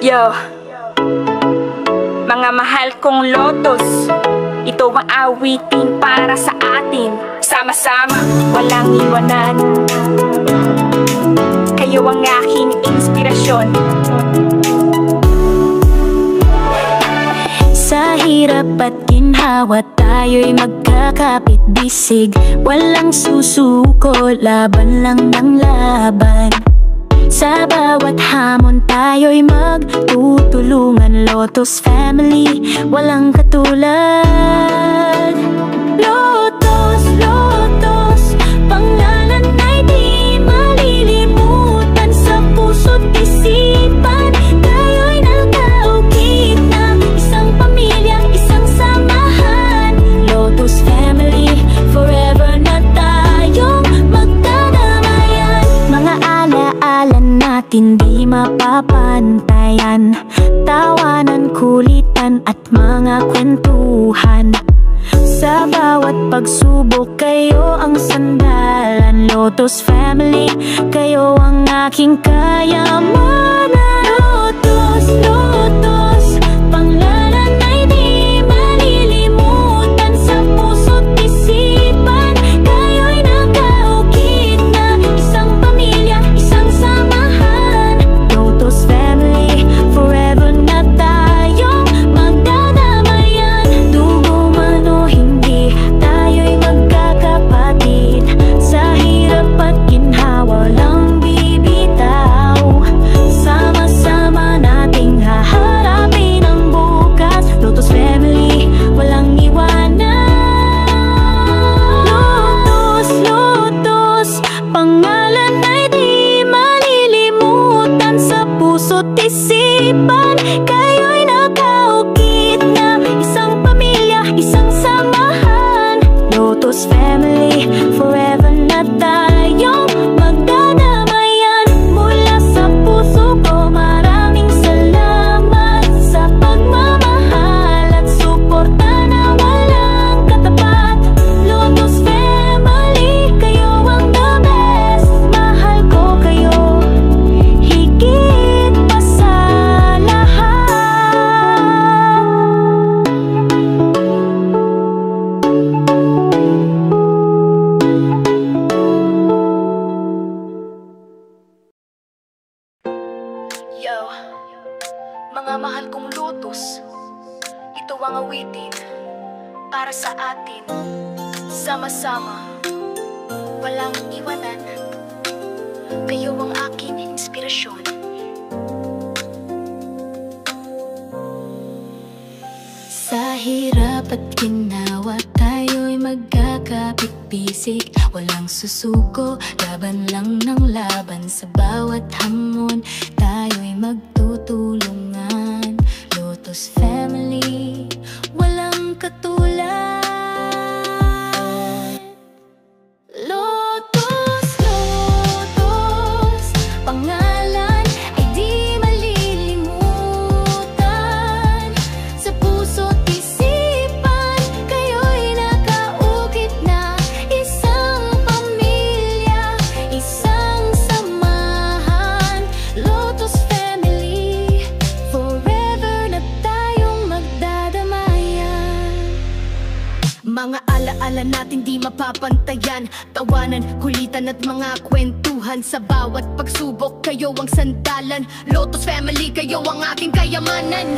Yo, mga mahal kong Lotus, ito ang awitin para sa atin. Sama-sama, walang iwanan. Kayo ang aking inspirasyon. Sa hirap at ginhawa tayo'y magkakapit-bisig. Walang susuko, laban lang ng laban. Sa bawat hamon tayo'y magtutulungan. Lotus Family, walang katulad. Lotus, Lotus, pangalan ay di malilimutan. Sa puso't isipan, tayo'y nagkaukit na isang pamilya, isang samahan. Lotus Family, forever na tayong magdadamayan. Mga alaala natin di mapapantayan. Tawanan, kulitan at mga kwentuhan. Sa bawat pagsubok kayo ang sandalan. Lotus Family, kayo ang aking kayamanan. Lotus, Lotus, pangalan ay di malilimutan. Sa puso't isipan, kayo'y nagkaukit na isang pamilya, isang samahan. Lotus Family, forever na tayong magdadamayan. Dugo man o hindi, tayo'y magkakapatid. Sa hirap at ginhawa, walang bibitaw. Sama-sama nating haharapin ang bukas. Lotus Family, walang iwanan. Lotus, Lotus, pangalan ay di malilimutan. Sa puso't isipan, kayo'y nakaukit na isang pamilya, isang samahan. Lotus Family, forever na tayong magdadamayan. Mula sa puso ko, maraming salamat sa pagmamahal at suporta na walang katapat. Lotus Family, kayo ang the best. Mahal ko kayo higit pa sa lahat. Yo, mga mahal kong Lotus, ito ang awitin para sa atin. Sama-sama, walang iwanan. Kayo ang aking inspirasyon. Sa hirap at ginawa tayo'y magkakapit-bisig. Walang susuko, laban lang ng laban. Sa bawat hamon tayo'y magtutulungan. Lotus Family, walang katulad. Lotus, Lotus, pangalan ay di malilimutan. Sa puso't isipan, kayo'y nakaukit na isang pamilya, isang samahan. Lotus Family, forever na tayong magdadamayan. Mga alaala natin di mapapantayan. Tawanan, kulitan at mga kwentuhan. Sa bawat pagsubok, kayo ang sandalan. Lotus Family, kayo ang aking kayamanan.